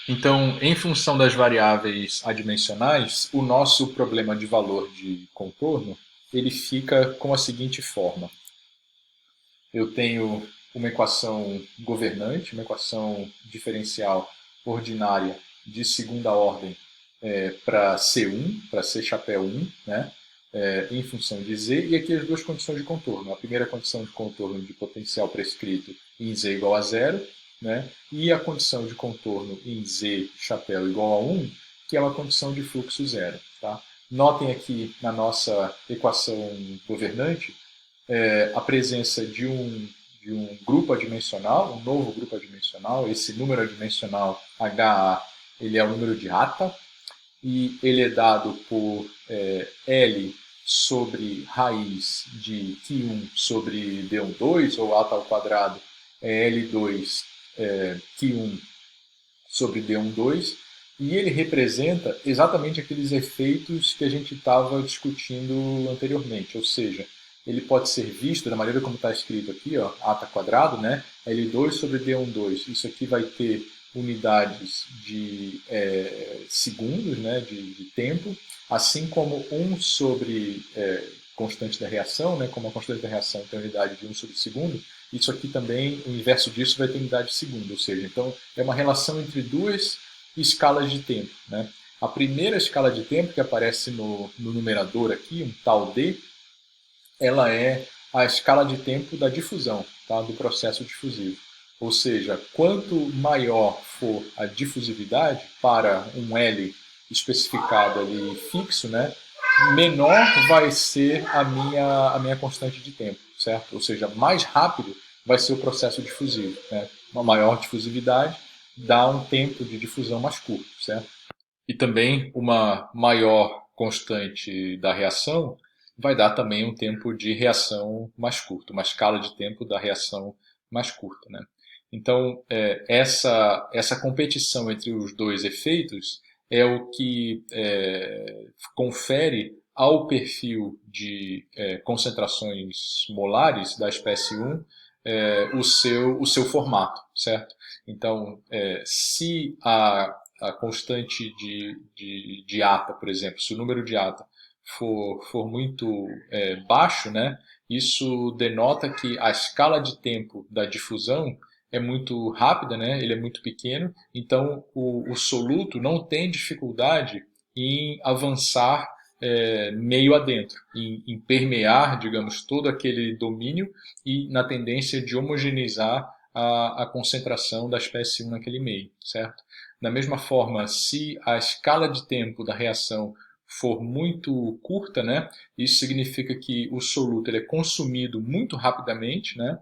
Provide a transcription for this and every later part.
Então, em função das variáveis adimensionais, o nosso problema de valor de contorno ele fica com a seguinte forma. Eu tenho uma equação governante, uma equação diferencial ordinária de segunda ordem para C1, para C chapéu 1, né? Em função de Z, e aqui as duas condições de contorno. A primeira condição de contorno de potencial prescrito em Z igual a zero, né? E a condição de contorno em Z chapéu igual a 1, que é uma condição de fluxo zero. Tá? Notem aqui na nossa equação governante a presença de um grupo adimensional, um novo grupo adimensional. Esse número adimensional HA ele é o número de Ata, e ele é dado por L sobre raiz de Q1 sobre D12, ou Ata ao quadrado é L2 Q1 sobre D12, e ele representa exatamente aqueles efeitos que a gente estava discutindo anteriormente, ou seja, ele pode ser visto da maneira como está escrito aqui, ó, Ata quadrado, né? L2 sobre D12. Isso aqui vai ter unidades de segundos, né, de tempo, assim como 1 sobre constante da reação, né, como a constante da reação tem a unidade de 1 sobre segundo, isso aqui também, o inverso disso vai ter unidade de segundo, ou seja, então é uma relação entre duas escalas de tempo. Né? A primeira escala de tempo que aparece no numerador aqui, um tal D, ela é a escala de tempo da difusão, tá? Do processo difusivo. Ou seja, quanto maior for a difusividade para um L especificado ali fixo, né, menor vai ser a minha constante de tempo, certo? Ou seja, mais rápido vai ser o processo difusivo. Né? Uma maior difusividade dá um tempo de difusão mais curto, certo? E também uma maior constante da reação vai dar também um tempo de reação mais curto, uma escala de tempo da reação mais curta. Né? Então, essa competição entre os dois efeitos é o que confere ao perfil de concentrações molares da espécie 1 o seu formato, certo? Então, se a constante de ATA, por exemplo, se o número de ATA for muito baixo, né, isso denota que a escala de tempo da difusão é muito rápida, né, ele é muito pequeno, então o soluto não tem dificuldade em avançar meio adentro, em permear, digamos, todo aquele domínio e na tendência de homogeneizar a concentração da espécie 1 naquele meio, certo? Da mesma forma, se a escala de tempo da reação for muito curta, né, isso significa que o soluto ele é consumido muito rapidamente, né,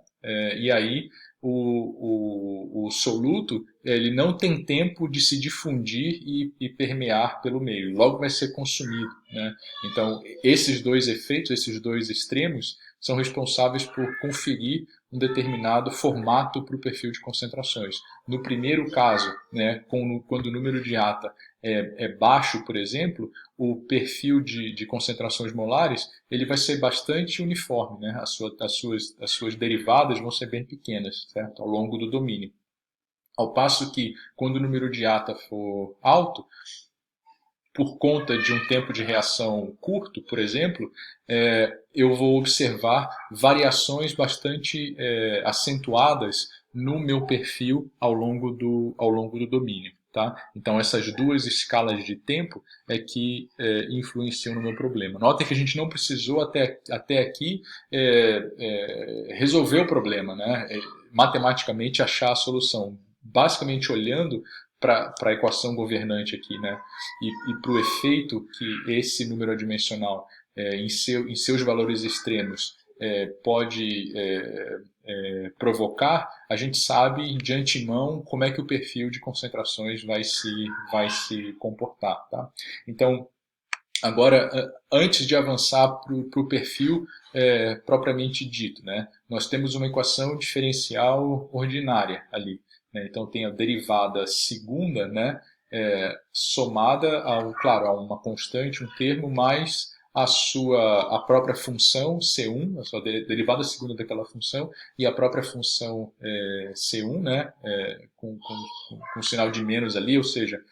e aí o soluto ele não tem tempo de se difundir e permear pelo meio, logo vai ser consumido. Né? Então, esses dois efeitos, esses dois extremos, são responsáveis por conferir um determinado formato para o perfil de concentrações. No primeiro caso, né, quando o número de ATA é baixo, por exemplo, o perfil de concentrações molares ele vai ser bastante uniforme. Né? As suas derivadas vão ser bem pequenas, certo? Ao longo do domínio. Ao passo que, quando o número de ATA for alto, por conta de um tempo de reação curto, por exemplo, eu vou observar variações bastante acentuadas no meu perfil ao longo do domínio. Tá? Então, essas duas escalas de tempo é que influenciam no meu problema. Notem que a gente não precisou até aqui resolver o problema, né? Matematicamente achar a solução. Basicamente olhando para a equação governante aqui, né? E para o efeito que esse número adimensional em seus valores extremos pode provocar, a gente sabe de antemão como é que o perfil de concentrações vai se comportar. Tá? Então, agora, antes de avançar para o perfil propriamente dito, né, nós temos uma equação diferencial ordinária ali. Né, então, tem a derivada segunda, né, somada, claro, a uma constante, um termo, mais a própria função C1, a sua derivada segunda daquela função, e a própria função C1, né, com sinal de menos ali, ou seja,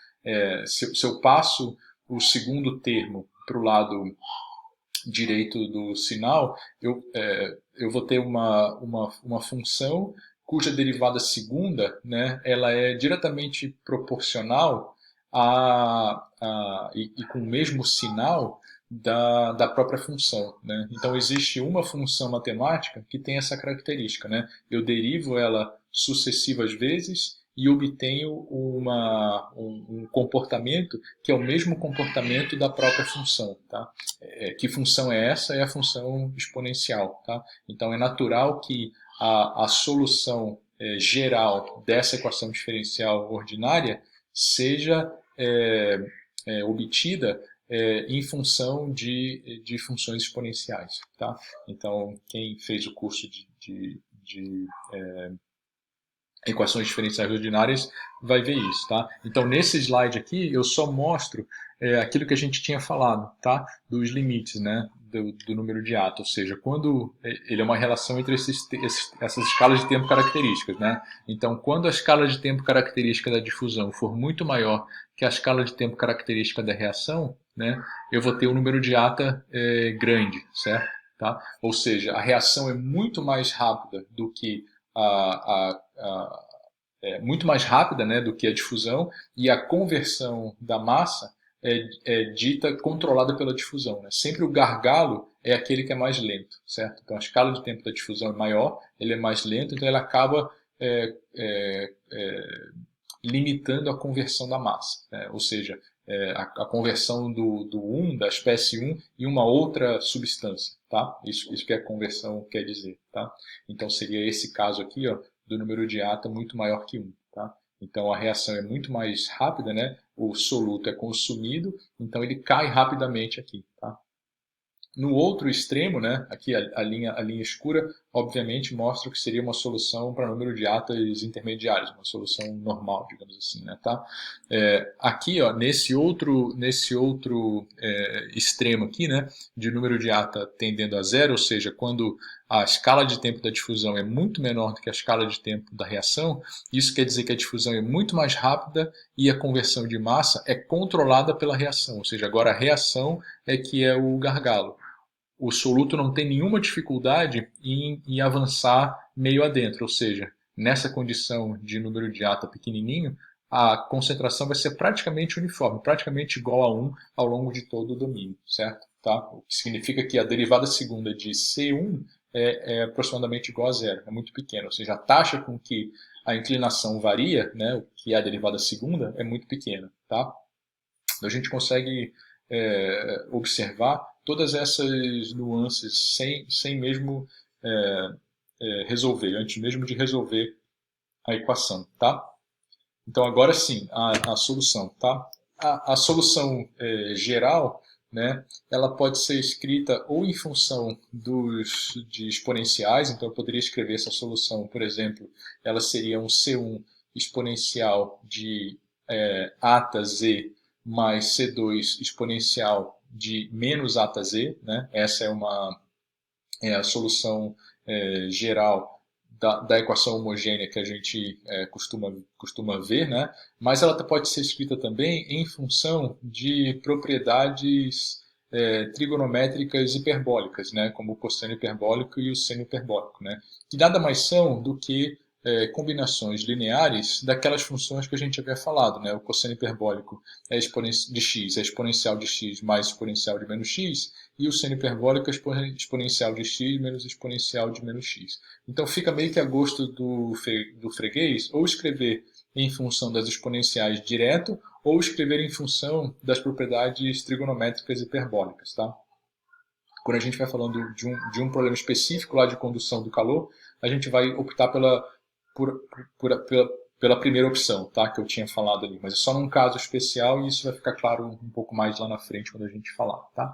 se eu passo o segundo termo para o lado direito do sinal, eu vou ter uma função cuja derivada segunda, né, ela é diretamente proporcional e com o mesmo sinal da própria função. Né? Então, existe uma função matemática que tem essa característica. Né? Eu derivo ela sucessivas vezes e obtenho um comportamento que é o mesmo comportamento da própria função. Tá? Que função é essa? É a função exponencial. Tá? Então, é natural que a solução geral dessa equação diferencial ordinária seja obtida em função de funções exponenciais. Tá? Então, quem fez o curso de equações diferenciais ordinárias vai ver isso. Tá? Então, nesse slide aqui, eu só mostro aquilo que a gente tinha falado, tá? Dos limites, né? Do número de atos, ou seja, quando ele é uma relação entre essas escalas de tempo características. Né? Então, quando a escala de tempo característica da difusão for muito maior que a escala de tempo característica da reação, né, eu vou ter um número de ata grande, certo? Tá? Ou seja, a reação é muito mais rápida do que muito mais rápida, né, do que a difusão, e a conversão da massa é dita controlada pela difusão. Né? Sempre o gargalo é aquele que é mais lento, certo? Então a escala de tempo da difusão é maior, ele é mais lento, então ele acaba limitando a conversão da massa. Né? Ou seja, a conversão da espécie 1 em uma outra substância. Tá? Isso que a conversão quer dizer. Tá? Então seria esse caso aqui, ó, do número de ata muito maior que 1. Tá? Então a reação é muito mais rápida, né? O soluto é consumido, então ele cai rapidamente aqui. Tá? No outro extremo, né, aqui a linha escura, obviamente mostra que seria uma solução para número de atas intermediários, uma solução normal, digamos assim. Né, tá? Aqui, ó, nesse outro extremo aqui, né, de número de ata tendendo a zero, ou seja, quando a escala de tempo da difusão é muito menor do que a escala de tempo da reação, isso quer dizer que a difusão é muito mais rápida e a conversão de massa é controlada pela reação, ou seja, agora a reação é que é o gargalo. O soluto não tem nenhuma dificuldade em avançar meio adentro, ou seja, nessa condição de número de ata pequenininho, a concentração vai ser praticamente uniforme, praticamente igual a 1 ao longo de todo o domínio, certo? Tá? O que significa que a derivada segunda de C1 é aproximadamente igual a zero, é muito pequena, ou seja, a taxa com que a inclinação varia, né, o que é a derivada segunda, é muito pequena. Tá? Então a gente consegue observar todas essas nuances sem mesmo resolver, antes mesmo de resolver a equação. Tá? Então agora sim, a solução. Tá? A solução geral, né, ela pode ser escrita ou em função de exponenciais, então eu poderia escrever essa solução, por exemplo, ela seria um C1 exponencial de ata z mais C2 exponencial de menos ata z, né? Essa é a solução geral da equação homogênea que a gente costuma ver, né? Mas ela pode ser escrita também em função de propriedades trigonométricas hiperbólicas, né? Como o cosseno hiperbólico e o seno hiperbólico, né? Que nada mais são do que combinações lineares daquelas funções que a gente havia falado, né? O cosseno hiperbólico de x é exponencial de x mais exponencial de menos x, e o seno hiperbólico é exponencial de x menos exponencial de menos x. Então fica meio que a gosto do freguês ou escrever em função das exponenciais direto ou escrever em função das propriedades trigonométricas hiperbólicas. Tá? Quando a gente vai falando de um problema específico lá de condução do calor, a gente vai optar pela primeira opção, tá? Que eu tinha falado ali, mas é só num caso especial e isso vai ficar claro um pouco mais lá na frente quando a gente falar. Tá?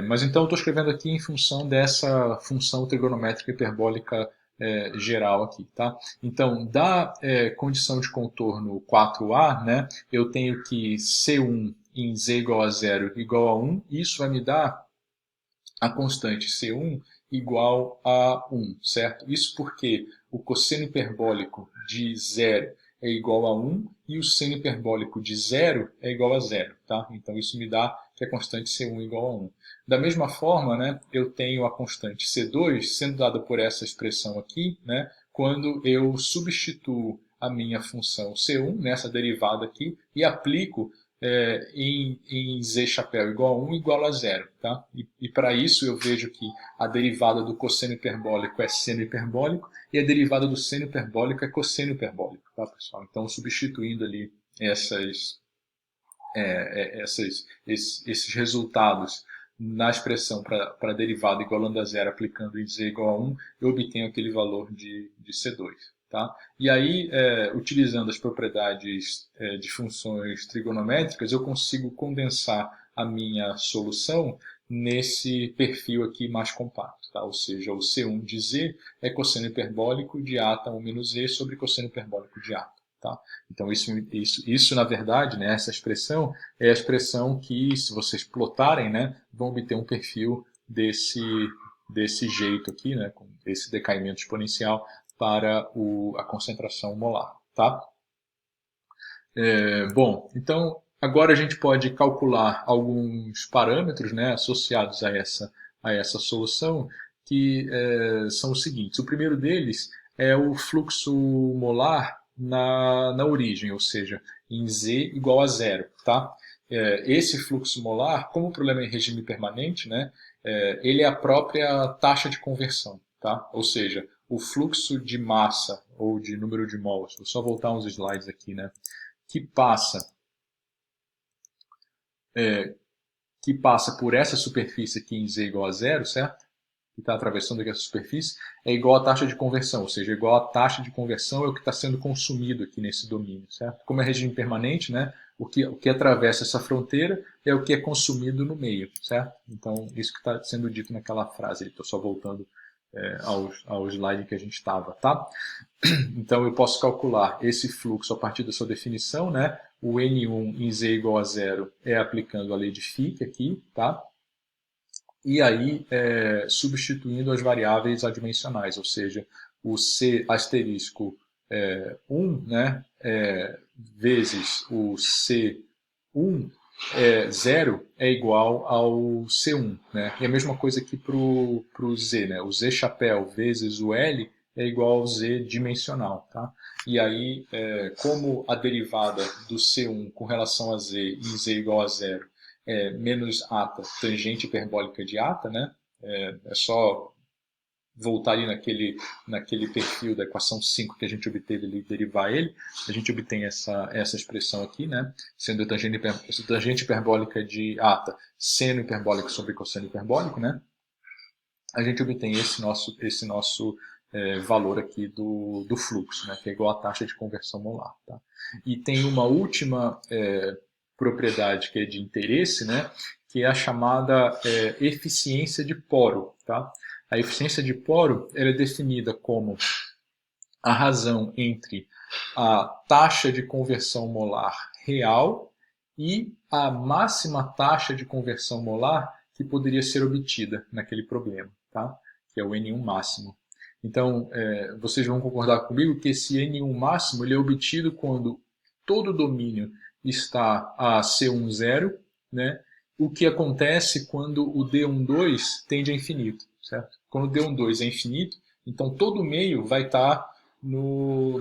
Mas então eu estou escrevendo aqui em função dessa função trigonométrica hiperbólica geral aqui. Tá? Então, da condição de contorno 4A, né, eu tenho que C1 em z igual a 0 igual a 1, e isso vai me dar a constante C1 igual a 1, certo? Isso porque o cosseno hiperbólico de 0 é igual a 1 e o seno hiperbólico de 0 é igual a 0, tá? Então isso me dá que a constante C1 é igual a 1. Da mesma forma, né, eu tenho a constante C2 sendo dada por essa expressão aqui, né, quando eu substituo a minha função C1 nessa derivada aqui e aplico em z chapéu igual a 1 igual a 0. Tá? E para isso eu vejo que a derivada do cosseno hiperbólico é seno hiperbólico e a derivada do seno hiperbólico é cosseno hiperbólico. Tá, pessoal? Então, substituindo ali esses resultados na expressão para a derivada igualando a zero, aplicando em z igual a 1, eu obtenho aquele valor de C2. Tá? E aí, utilizando as propriedades de funções trigonométricas, eu consigo condensar a minha solução nesse perfil aqui mais compacto. Tá? Ou seja, o C1 de z é cosseno hiperbólico de ata 1 menos z sobre cosseno hiperbólico de ata. Tá? Então, isso, na verdade, né, essa expressão é a expressão que, se vocês plotarem, né, vão obter um perfil desse jeito aqui, né, com esse decaimento exponencial para a concentração molar. Tá? Bom, então agora a gente pode calcular alguns parâmetros, né, associados a essa solução, que são os seguintes. O primeiro deles é o fluxo molar na origem, ou seja, em Z igual a zero. Tá? Esse fluxo molar, como o problema é em regime permanente, né, ele é a própria taxa de conversão. Tá? Ou seja, o fluxo de massa ou de número de mols, vou só voltar uns slides aqui, né, que passa por essa superfície aqui em Z igual a zero, certo? Que está atravessando aqui essa superfície, é igual à taxa de conversão, ou seja, igual à taxa de conversão é o que está sendo consumido aqui nesse domínio, certo? Como é regime permanente, né, o que atravessa essa fronteira é o que é consumido no meio, certo? Então, isso que está sendo dito naquela frase, estou só voltando ao slide que a gente estava, tá? Então eu posso calcular esse fluxo a partir da sua definição, né? O N1 em Z igual a zero é aplicando a lei de Fick aqui, tá? E aí substituindo as variáveis adimensionais, ou seja, o C asterisco 1, né? Vezes o C1 0 é igual ao C1. Né? E a mesma coisa aqui para o Z. Né? O Z chapéu vezes o L é igual ao Z dimensional. Tá? E aí, como a derivada do C1 com relação a Z em Z igual a zero é menos ata, tangente hiperbólica de ata, né? É só voltar ali naquele perfil da equação 5 que a gente obteve ali, derivar ele, a gente obtém essa expressão aqui, né? Sendo a tangente hiperbólica de ata seno hiperbólico sobre cosseno hiperbólico, né? A gente obtém esse nosso valor aqui do fluxo, né? Que é igual à taxa de conversão molar. Tá? E tem uma última propriedade que é de interesse, né? Que é a chamada eficiência de poro. Tá? A eficiência de poro ela é definida como a razão entre a taxa de conversão molar real e a máxima taxa de conversão molar que poderia ser obtida naquele problema, tá? Que é o N1 máximo. Então, vocês vão concordar comigo que esse N1 máximo ele é obtido quando todo o domínio está a C10, né? O que acontece quando o D12 tende a infinito, certo? Quando o D12 é infinito, então todo o meio vai estar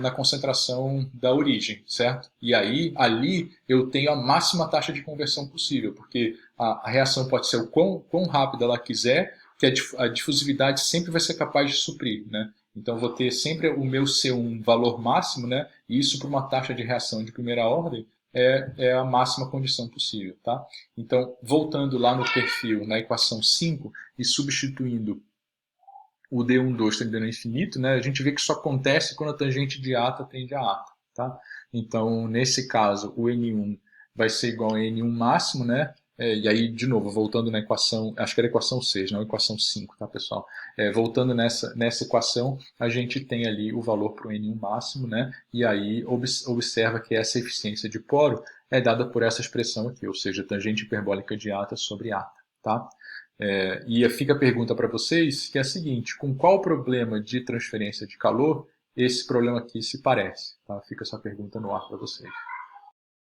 na concentração da origem, certo? E aí, ali, eu tenho a máxima taxa de conversão possível, porque a reação pode ser o quão rápida ela quiser, que a difusividade sempre vai ser capaz de suprir, né? Então, eu vou ter sempre o meu C1 valor máximo, né? E isso para uma taxa de reação de primeira ordem é a máxima condição possível, tá? Então, voltando lá no perfil, na equação 5, e substituindo o D12 tendendo ao infinito, né, a gente vê que isso acontece quando a tangente de ata tende a ata. Tá? Então, nesse caso, o N1 vai ser igual a N1 máximo, né? E aí, de novo, voltando na equação, acho que era a equação 6, não a equação 5, tá, pessoal? Voltando nessa equação, a gente tem ali o valor para o N1 máximo, né? E aí observa que essa eficiência de poro é dada por essa expressão aqui, ou seja, tangente hiperbólica de ata sobre ata, tá? E fica a pergunta para vocês, que é a seguinte: com qual problema de transferência de calor esse problema aqui se parece? Tá? Fica essa pergunta no ar para vocês.